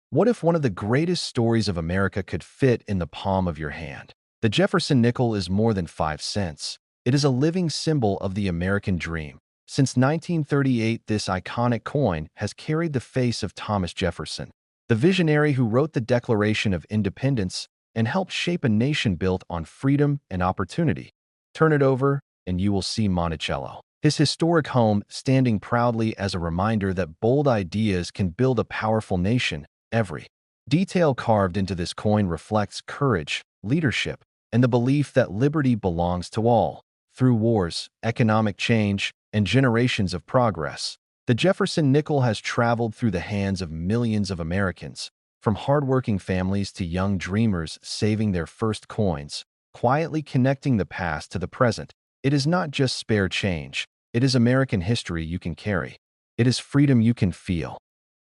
What if one of the greatest stories of America could fit in the palm of your hand? The Jefferson nickel is more than 5 cents. It is a living symbol of the American dream. Since 1938, this iconic coin has carried the face of Thomas Jefferson, the visionary who wrote the Declaration of Independence and helped shape a nation built on freedom and opportunity. Turn it over, and you will see Monticello, his historic home standing proudly as a reminder that bold ideas can build a powerful nation. Every detail carved into this coin reflects courage, leadership, and the belief that liberty belongs to all. Through wars, economic change, and generations of progress, the Jefferson nickel has traveled through the hands of millions of Americans, from hardworking families to young dreamers saving their first coins, quietly connecting the past to the present. It is not just spare change, it is American history you can carry. It is freedom you can feel.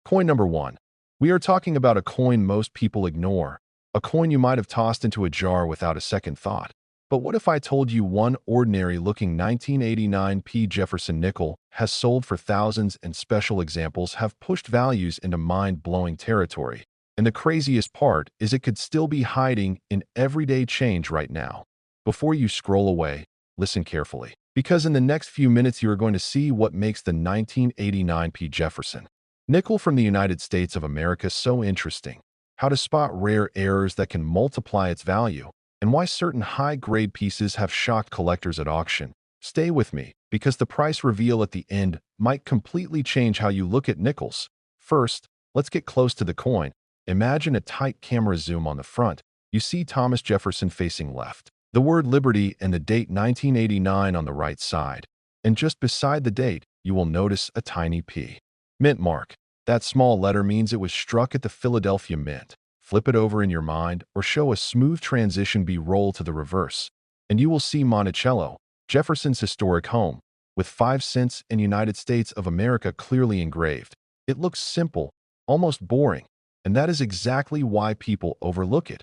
Coin number 1. We are talking about a coin most people ignore, a coin you might have tossed into a jar without a second thought. But what if I told you one ordinary-looking 1989 Jefferson nickel has sold for thousands and special examples have pushed values into mind-blowing territory? And the craziest part is it could still be hiding in everyday change right now. Before you scroll away, listen carefully, because in the next few minutes you are going to see what makes the 1989 Jefferson nickel from the United States of America so interesting, how to spot rare errors that can multiply its value, and why certain high-grade pieces have shocked collectors at auction. Stay with me, because the price reveal at the end might completely change how you look at nickels. First, let's get close to the coin. Imagine a tight camera zoom on the front. You see Thomas Jefferson facing left, the word Liberty and the date 1989 on the right side. And just beside the date, you will notice a tiny P. Mint mark. That small letter means it was struck at the Philadelphia Mint. Flip it over in your mind or show a smooth transition B-roll to the reverse, and you will see Monticello, Jefferson's historic home, with 5 cents in United States of America clearly engraved. It looks simple, almost boring, and that is exactly why people overlook it.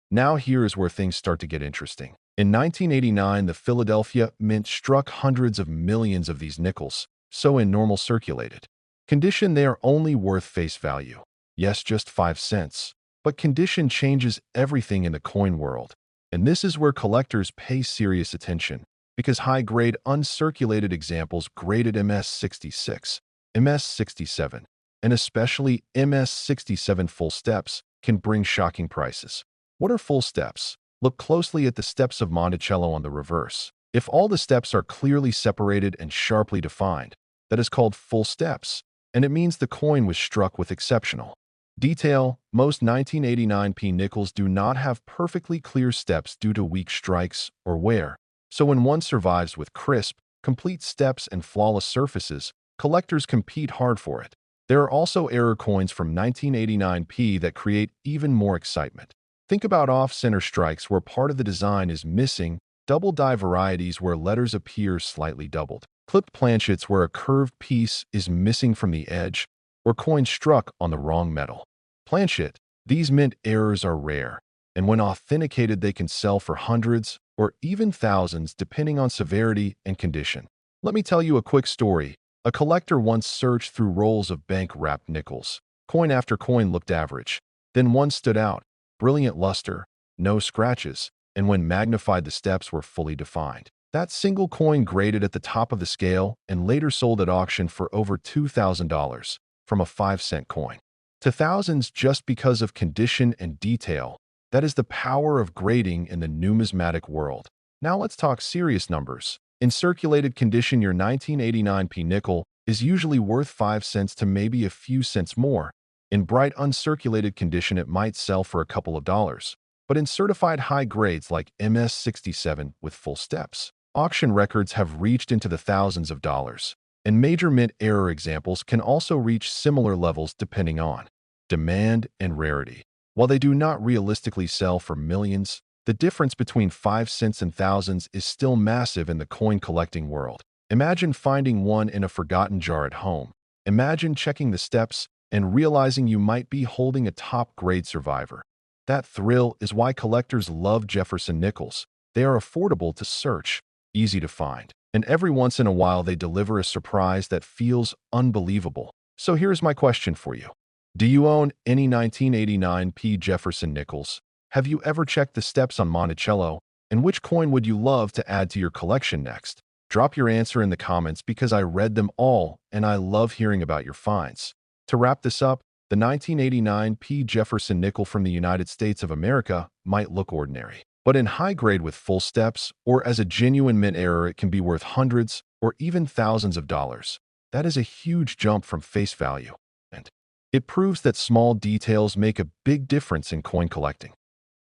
Now here is where things start to get interesting. In 1989, the Philadelphia Mint struck hundreds of millions of these nickels, so in normal circulated condition, they are only worth face value. Yes, just 5 cents. But condition changes everything in the coin world. And this is where collectors pay serious attention, because high-grade uncirculated examples graded MS-66, MS-67, and especially MS-67 full steps can bring shocking prices. What are full steps? Look closely at the steps of Monticello on the reverse. If all the steps are clearly separated and sharply defined, that is called full steps, and it means the coin was struck with exceptional detail. Most 1989 nickels do not have perfectly clear steps due to weak strikes or wear. So when one survives with crisp, complete steps and flawless surfaces, collectors compete hard for it. There are also error coins from 1989 that create even more excitement. Think about off-center strikes where part of the design is missing, double die varieties where letters appear slightly doubled, clipped planchets where a curved piece is missing from the edge, or coins struck on the wrong metal planchet. These mint errors are rare, and when authenticated they can sell for hundreds or even thousands depending on severity and condition. Let me tell you a quick story. A collector once searched through rolls of bank-wrapped nickels. Coin after coin looked average. Then one stood out, brilliant luster, no scratches, and when magnified the steps were fully defined. That single coin graded at the top of the scale and later sold at auction for over $2,000, from a 5-cent coin to thousands just because of condition and detail. That is the power of grading in the numismatic world. Now let's talk serious numbers. In circulated condition, your 1989 nickel is usually worth 5 cents to maybe a few cents more. In bright uncirculated condition, it might sell for a couple of dollars. But in certified high grades like MS-67 with full steps, auction records have reached into the thousands of dollars. And major mint error examples can also reach similar levels depending on demand and rarity. While they do not realistically sell for millions, the difference between 5 cents and thousands is still massive in the coin collecting world. Imagine finding one in a forgotten jar at home. Imagine checking the steps and realizing you might be holding a top-grade survivor. That thrill is why collectors love Jefferson nickels. They are affordable to search, easy to find, and every once in a while they deliver a surprise that feels unbelievable. So here's my question for you. Do you own any 1989 P. Jefferson nickels? Have you ever checked the steps on Monticello? And which coin would you love to add to your collection next? Drop your answer in the comments because I read them all and I love hearing about your finds. To wrap this up, the 1989 P. Jefferson nickel from the United States of America might look ordinary, but in high grade with full steps or as a genuine mint error, it can be worth hundreds or even thousands of dollars. That is a huge jump from face value. And it proves that small details make a big difference in coin collecting.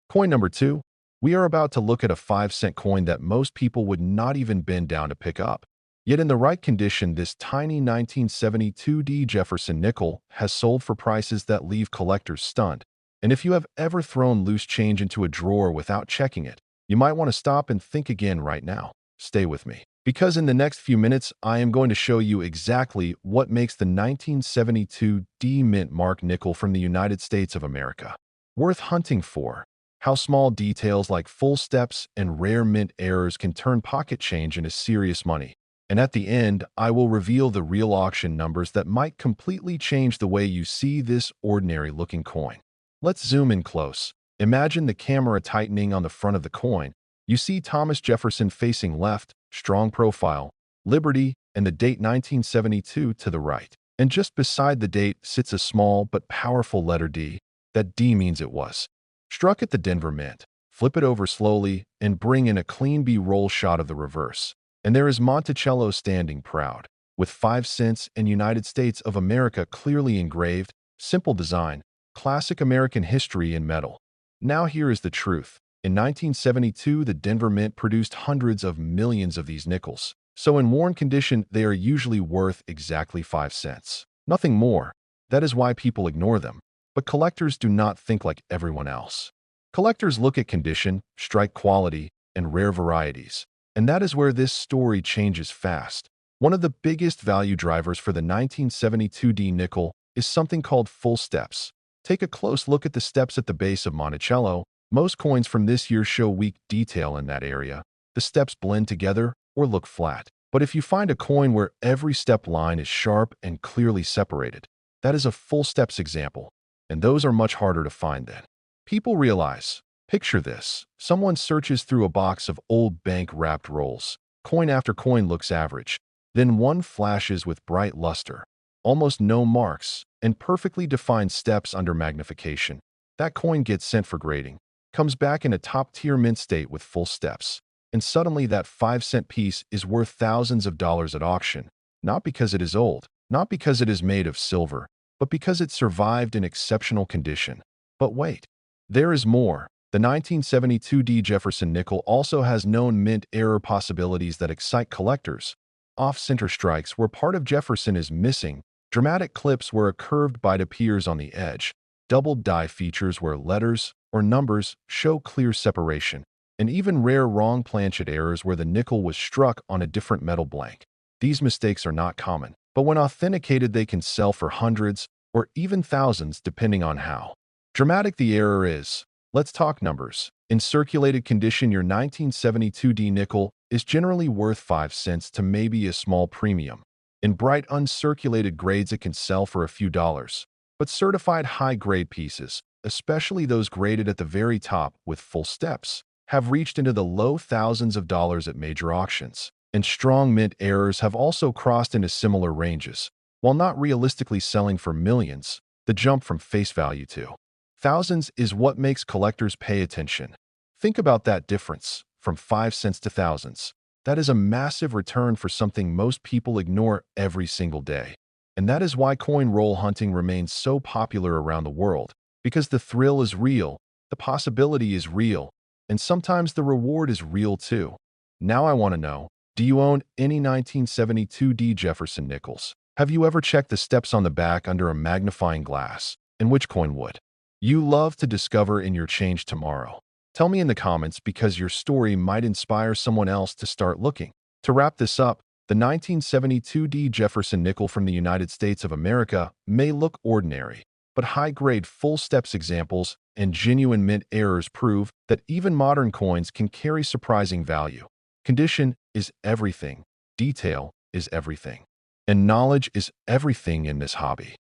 Coin number 2. We are about to look at a 5-cent coin that most people would not even bend down to pick up. Yet in the right condition, this tiny 1972 D. Jefferson nickel has sold for prices that leave collectors stunned. And if you have ever thrown loose change into a drawer without checking it, you might want to stop and think again right now. Stay with me, because in the next few minutes, I am going to show you exactly what makes the 1972 D Mint Mark nickel from the United States of America worth hunting for, how small details like full steps and rare mint errors can turn pocket change into serious money. And at the end, I will reveal the real auction numbers that might completely change the way you see this ordinary-looking coin. Let's zoom in close. Imagine the camera tightening on the front of the coin. You see Thomas Jefferson facing left, strong profile, Liberty, and the date 1972 to the right. And just beside the date sits a small but powerful letter D. That D means it was struck at the Denver Mint. Flip it over slowly and bring in a clean B-roll shot of the reverse. And there is Monticello standing proud, with 5 cents and United States of America clearly engraved, simple design, classic American history in metal. Now here is the truth. In 1972, the Denver Mint produced hundreds of millions of these nickels. So in worn condition, they are usually worth exactly 5 cents. Nothing more. That is why people ignore them. But collectors do not think like everyone else. Collectors look at condition, strike quality, and rare varieties. And that is where this story changes fast. One of the biggest value drivers for the 1972 D nickel is something called full steps. Take a close look at the steps at the base of Monticello. Most coins from this year show weak detail in that area. The steps blend together or look flat. But if you find a coin where every step line is sharp and clearly separated, that is a full steps example. And those are much harder to find then. People realize, picture this, someone searches through a box of old bank-wrapped rolls. Coin after coin looks average. Then one flashes with bright luster, almost no marks, and perfectly defined steps under magnification. That coin gets sent for grading, comes back in a top-tier mint state with full steps. And suddenly that 5-cent piece is worth thousands of dollars at auction, not because it is old, not because it is made of silver, but because it survived in exceptional condition. But wait, there is more. The 1972 D. Jefferson nickel also has known mint error possibilities that excite collectors. Off-center strikes where part of Jefferson is missing, dramatic clips where a curved bite appears on the edge, doubled die features where letters or numbers show clear separation, and even rare wrong planchet errors where the nickel was struck on a different metal blank. These mistakes are not common, but when authenticated they can sell for hundreds or even thousands depending on how dramatic the error is. Let's talk numbers. In circulated condition, your 1972 D nickel is generally worth 5 cents to maybe a small premium. In bright uncirculated grades it can sell for a few dollars. But certified high-grade pieces, especially those graded at the very top with full steps, have reached into the low thousands of dollars at major auctions. And strong mint errors have also crossed into similar ranges. While not realistically selling for millions, the jump from face value to thousands is what makes collectors pay attention. Think about that difference, from 5 cents to thousands. That is a massive return for something most people ignore every single day. And that is why coin roll hunting remains so popular around the world, because the thrill is real, the possibility is real, and sometimes the reward is real too. Now I want to know, do you own any 1972 D. Jefferson nickels? Have you ever checked the steps on the back under a magnifying glass? And which coin would you love to discover in your change tomorrow? Tell me in the comments because your story might inspire someone else to start looking. To wrap this up, the 1972 D. Jefferson nickel from the United States of America may look ordinary, but high-grade full steps examples and genuine mint errors prove that even modern coins can carry surprising value. Condition is everything. Detail is everything. And knowledge is everything in this hobby.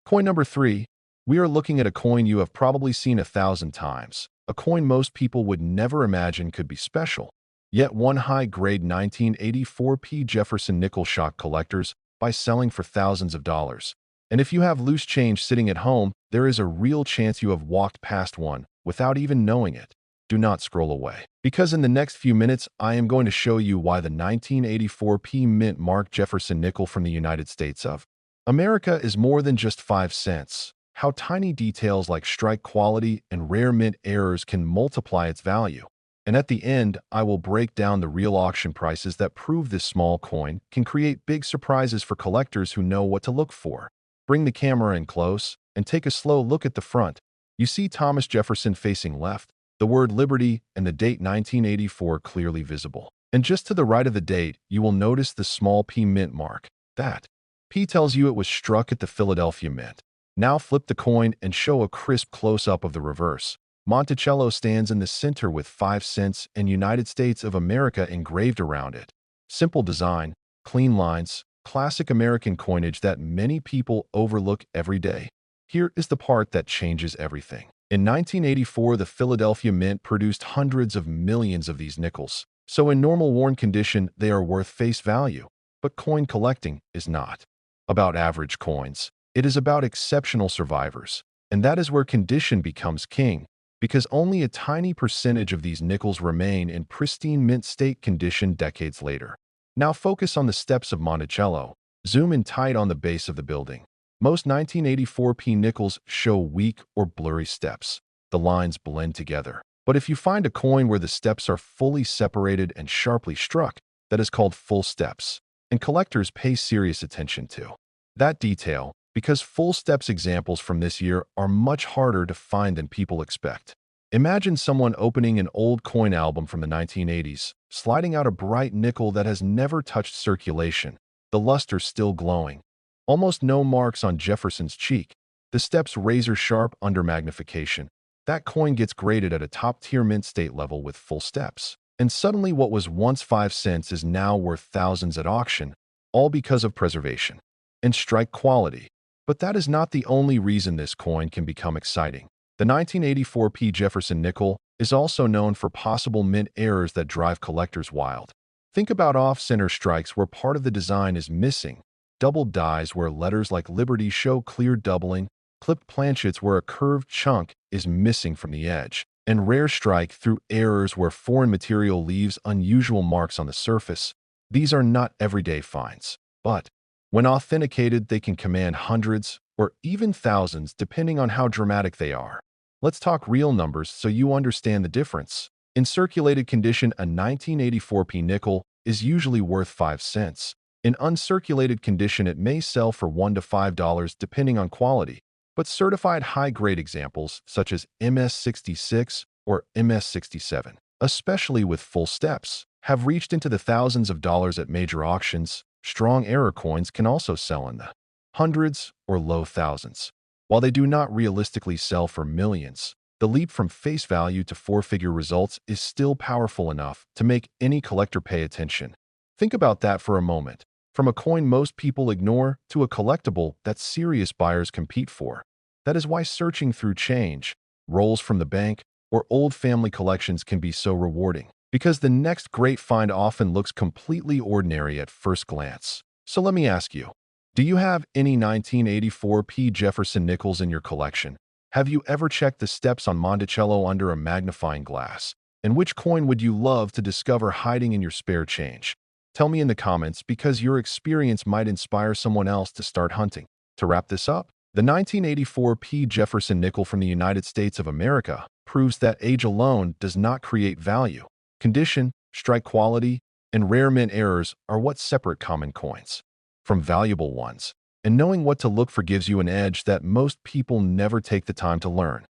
Coin number 3. We are looking at a coin you have probably seen 1,000 times, a coin most people would never imagine could be special. Yet one high-grade 1984 Jefferson nickel shocked collectors by selling for thousands of dollars. And if you have loose change sitting at home, there is a real chance you have walked past one without even knowing it. Do not scroll away, because in the next few minutes, I am going to show you why the 1984 mint mark Jefferson nickel from the United States of America is more than just 5 cents, how tiny details like strike quality and rare mint errors can multiply its value. And at the end, I will break down the real auction prices that prove this small coin can create big surprises for collectors who know what to look for. Bring the camera in close and take a slow look at the front. You see Thomas Jefferson facing left, the word Liberty and the date 1984 clearly visible. And just to the right of the date, you will notice the small P mint mark. That P tells you it was struck at the Philadelphia Mint. Now flip the coin and show a crisp close-up of the reverse. Monticello stands in the center with 5 cents and United States of America engraved around it. Simple design, clean lines, classic American coinage that many people overlook every day. Here is the part that changes everything. In 1984, the Philadelphia Mint produced hundreds of millions of these nickels. So in normal worn condition, they are worth face value. But coin collecting is not about average coins. It is about exceptional survivors. And that is where condition becomes king, because only a tiny percentage of these nickels remain in pristine mint state condition decades later. Now focus on the steps of Monticello. Zoom in tight on the base of the building. Most 1984 nickels show weak or blurry steps. The lines blend together. But if you find a coin where the steps are fully separated and sharply struck, that is called full steps. And collectors pay serious attention to that detail, because full steps examples from this year are much harder to find than people expect. Imagine someone opening an old coin album from the 1980s, sliding out a bright nickel that has never touched circulation, the luster still glowing. Almost no marks on Jefferson's cheek, the steps razor-sharp under magnification. That coin gets graded at a top-tier mint state level with full steps. And suddenly what was once 5 cents is now worth thousands at auction, all because of preservation and strike quality. But that is not the only reason this coin can become exciting. The 1984 Jefferson nickel is also known for possible mint errors that drive collectors wild. Think about off-center strikes where part of the design is missing, doubled dies where letters like Liberty show clear doubling, clipped planchets where a curved chunk is missing from the edge, and rare strike-through errors where foreign material leaves unusual marks on the surface. These are not everyday finds, but when authenticated, they can command hundreds or even thousands depending on how dramatic they are. Let's talk real numbers so you understand the difference. In circulated condition, a 1984 nickel is usually worth 5 cents. In uncirculated condition, it may sell for $1 to $5 depending on quality. But certified high-grade examples, such as MS66 or MS67, especially with full steps, have reached into the thousands of dollars at major auctions. Strong error coins can also sell in the hundreds or low thousands. While they do not realistically sell for millions, the leap from face value to four-figure results is still powerful enough to make any collector pay attention. Think about that for a moment. From a coin most people ignore to a collectible that serious buyers compete for. That is why searching through change, rolls from the bank, or old family collections can be so rewarding. Because the next great find often looks completely ordinary at first glance. So let me ask you, do you have any 1984 Jefferson nickels in your collection? Have you ever checked the steps on Monticello under a magnifying glass? And which coin would you love to discover hiding in your spare change? Tell me in the comments, because your experience might inspire someone else to start hunting. To wrap this up, the 1984 Jefferson nickel from the United States of America proves that age alone does not create value. Condition, strike quality, and rare mint errors are what separate common coins from valuable ones. And knowing what to look for gives you an edge that most people never take the time to learn.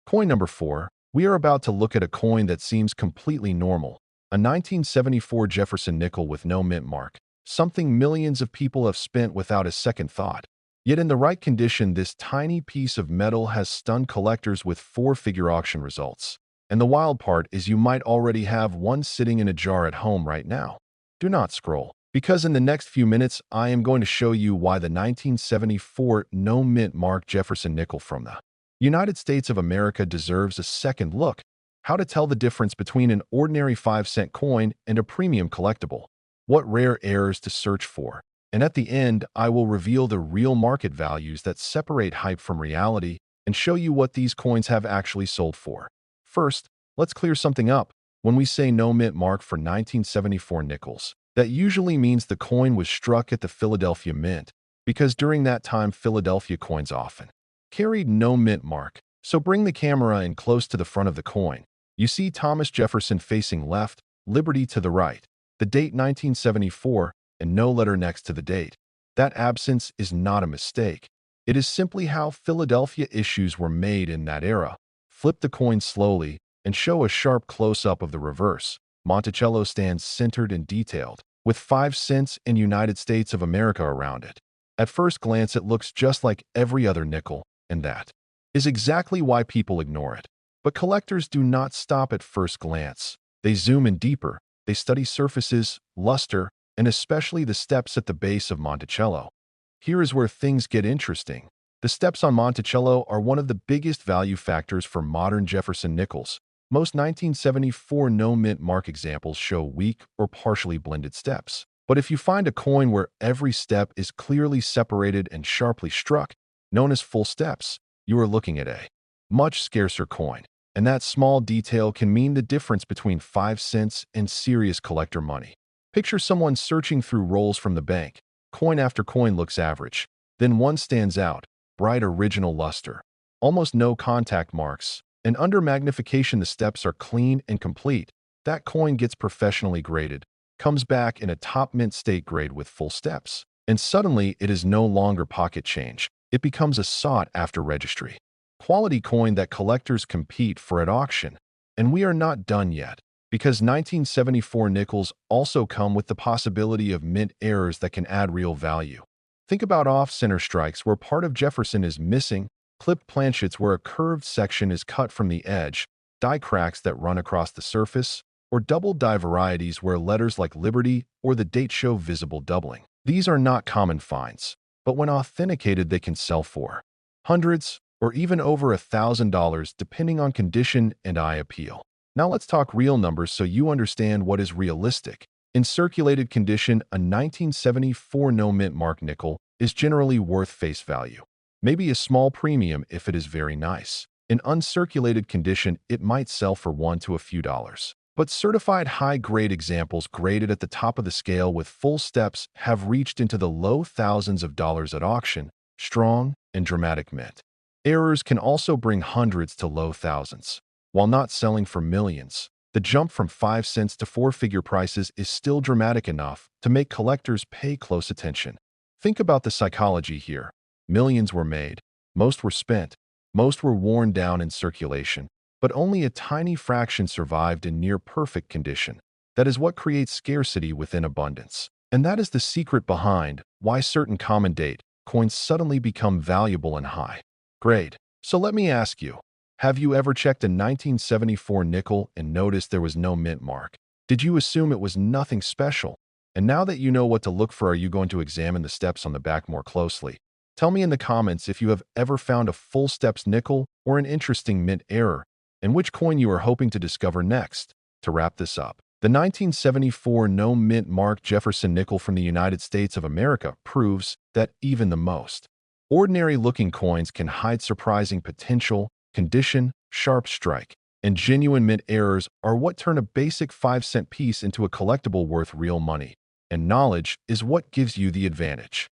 Coin number 4. We are about to look at a coin that seems completely normal. A 1974 Jefferson nickel with no mint mark. Something millions of people have spent without a second thought. Yet in the right condition, this tiny piece of metal has stunned collectors with four-figure auction results. And the wild part is you might already have one sitting in a jar at home right now. Do not scroll. Because in the next few minutes, I am going to show you why the 1974 no-mint mark Jefferson nickel from the United States of America deserves a second look. How to tell the difference between an ordinary 5-cent coin and a premium collectible. What rare errors to search for. And at the end, I will reveal the real market values that separate hype from reality and show you what these coins have actually sold for. First, let's clear something up. When we say no mint mark for 1974 nickels, that usually means the coin was struck at the Philadelphia Mint, because during that time Philadelphia coins often carried no mint mark. So bring the camera in close to the front of the coin. You see Thomas Jefferson facing left, Liberty to the right, the date 1974, and no letter next to the date. That absence is not a mistake. It is simply how Philadelphia issues were made in that era. Flip the coin slowly and show a sharp close-up of the reverse. Monticello stands centered and detailed, with 5 cents and United States of America around it. At first glance, it looks just like every other nickel, and that is exactly why people ignore it. But collectors do not stop at first glance. They zoom in deeper. They study surfaces, luster, and especially the steps at the base of Monticello. Here is where things get interesting. The steps on Monticello are one of the biggest value factors for modern Jefferson nickels. Most 1974 no-mint mark examples show weak or partially blended steps. But if you find a coin where every step is clearly separated and sharply struck, known as full steps, you are looking at a much scarcer coin. And that small detail can mean the difference between 5 cents and serious collector money. Picture someone searching through rolls from the bank. Coin after coin looks average. Then one stands out, bright original luster. Almost no contact marks. And under magnification the steps are clean and complete. That coin gets professionally graded, comes back in a top mint state grade with full steps. And suddenly it is no longer pocket change. It becomes a sought-after registry quality coin that collectors compete for at auction. And we are not done yet, because 1974 nickels also come with the possibility of mint errors that can add real value. Think about off-center strikes where part of Jefferson is missing, clipped planchets where a curved section is cut from the edge, die cracks that run across the surface, or double die varieties where letters like Liberty or the date show visible doubling. These are not common finds, but when authenticated they can sell for hundreds or even over $1,000 depending on condition and eye appeal. Now let's talk real numbers so you understand what is realistic. In circulated condition, a 1974 no-mint mark nickel is generally worth face value. Maybe a small premium if it is very nice. In uncirculated condition, it might sell for $1 to a few dollars. But certified high-grade examples graded at the top of the scale with full steps have reached into the low thousands of dollars at auction, strong and dramatic mint. Errors can also bring hundreds to low thousands. While not selling for millions, the jump from 5 cents to four-figure prices is still dramatic enough to make collectors pay close attention. Think about the psychology here. Millions were made, most were spent, most were worn down in circulation, but only a tiny fraction survived in near-perfect condition. That is what creates scarcity within abundance. And that is the secret behind why certain common date coins suddenly become valuable and high grade. So let me ask you, have you ever checked a 1974 nickel and noticed there was no mint mark? Did you assume it was nothing special? And now that you know what to look for, are you going to examine the steps on the back more closely? Tell me in the comments if you have ever found a full steps nickel or an interesting mint error, and which coin you are hoping to discover next. To wrap this up, the 1974 no mint mark Jefferson nickel from the United States of America proves that even the most ordinary-looking coins can hide surprising potential, condition, sharp strike, and genuine mint errors are what turn a basic 5-cent piece into a collectible worth real money. And knowledge is what gives you the advantage.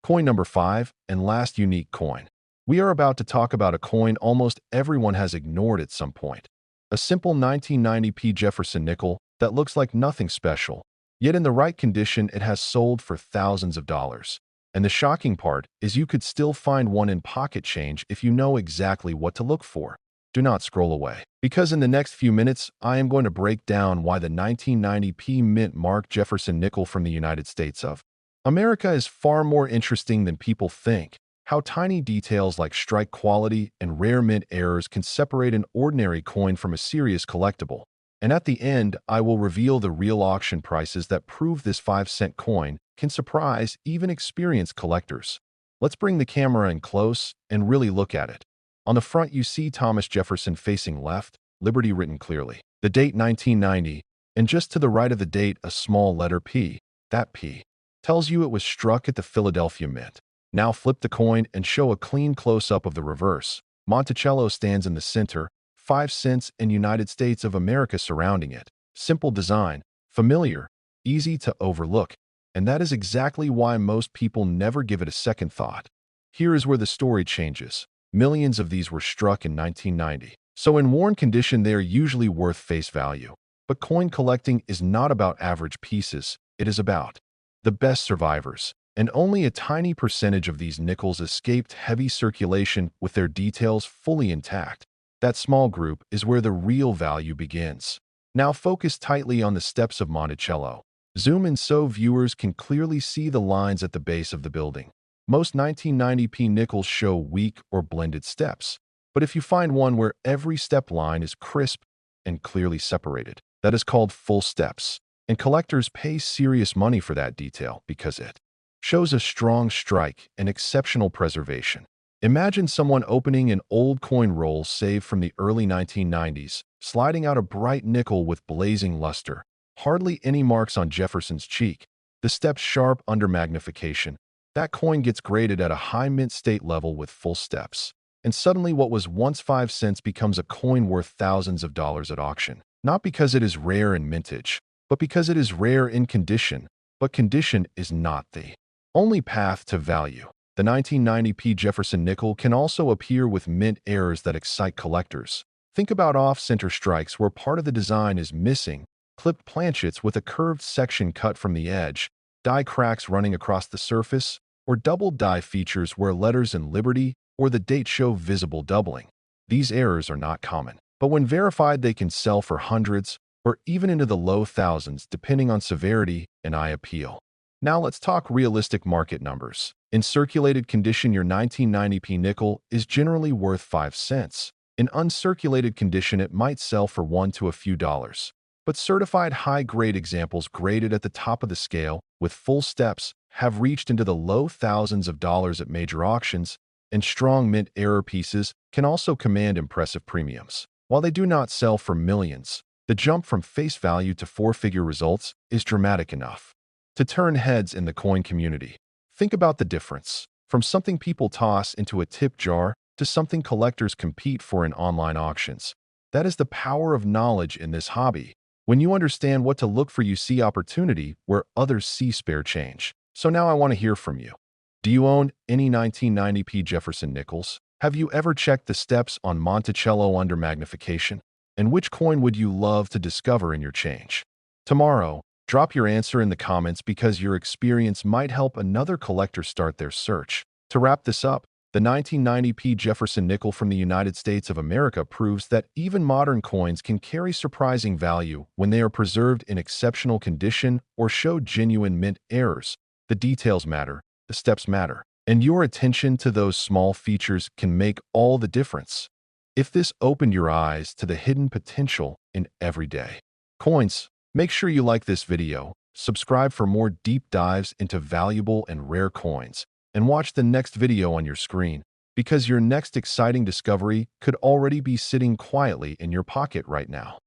Coin number 5 and last unique coin. We are about to talk about a coin almost everyone has ignored at some point. A simple 1990p Jefferson nickel that looks like nothing special, yet in the right condition it has sold for thousands of dollars. And the shocking part is you could still find one in pocket change if you know exactly what to look for. Do not scroll away, because in the next few minutes, I am going to break down why the 1990p mint mark Jefferson nickel from the United States of America is far more interesting than people think. How tiny details like strike quality and rare mint errors can separate an ordinary coin from a serious collectible. And at the end, I will reveal the real auction prices that prove this 5-cent coin can surprise even experienced collectors. Let's bring the camera in close and really look at it. On the front, you see Thomas Jefferson facing left, Liberty written clearly. The date 1990, and just to the right of the date, a small letter P. That P tells you it was struck at the Philadelphia Mint. Now flip the coin and show a clean close-up of the reverse. Monticello stands in the center, 5 cents and United States of America surrounding it. Simple design, familiar, easy to overlook, and that is exactly why most people never give it a second thought. Here is where the story changes. Millions of these were struck in 1990. So in worn condition, they are usually worth face value. But coin collecting is not about average pieces. It is about the best survivors. And only a tiny percentage of these nickels escaped heavy circulation with their details fully intact. That small group is where the real value begins. Now focus tightly on the steps of Monticello. Zoom in so viewers can clearly see the lines at the base of the building. Most 1990p nickels show weak or blended steps. But if you find one where every step line is crisp and clearly separated, that is called full steps. And collectors pay serious money for that detail because it shows a strong strike and exceptional preservation. Imagine someone opening an old coin roll saved from the early 1990s, sliding out a bright nickel with blazing luster. Hardly any marks on Jefferson's cheek. The steps sharp under magnification. That coin gets graded at a high mint state level with full steps. And suddenly what was once 5 cents becomes a coin worth thousands of dollars at auction. Not because it is rare in mintage, but because it is rare in condition. But condition is not the only path to value. The 1990p Jefferson nickel can also appear with mint errors that excite collectors. Think about off-center strikes where part of the design is missing, clipped planchets with a curved section cut from the edge, die cracks running across the surface, or double die features where letters in Liberty or the date show visible doubling. These errors are not common, but when verified they can sell for hundreds or even into the low thousands depending on severity and eye appeal. Now let's talk realistic market numbers. In circulated condition, your 1990p nickel is generally worth 5 cents. In uncirculated condition, it might sell for $1 to a few dollars. But certified high-grade examples graded at the top of the scale with full steps have reached into the low thousands of dollars at major auctions, and strong mint error pieces can also command impressive premiums. While they do not sell for millions, the jump from face value to four-figure results is dramatic enough to turn heads in the coin community. Think about the difference. From something people toss into a tip jar to something collectors compete for in online auctions. That is the power of knowledge in this hobby. When you understand what to look for, you see opportunity where others see spare change. So now I want to hear from you. Do you own any 1990p Jefferson nickels? Have you ever checked the steps on Monticello under magnification? And which coin would you love to discover in your change? Tomorrow, drop your answer in the comments because your experience might help another collector start their search. To wrap this up, the 1990p Jefferson nickel from the United States of America proves that even modern coins can carry surprising value when they are preserved in exceptional condition or show genuine mint errors. The details matter, the steps matter, and your attention to those small features can make all the difference. If this opened your eyes to the hidden potential in everyday coins, make sure you like this video, subscribe for more deep dives into valuable and rare coins, and watch the next video on your screen, because your next exciting discovery could already be sitting quietly in your pocket right now.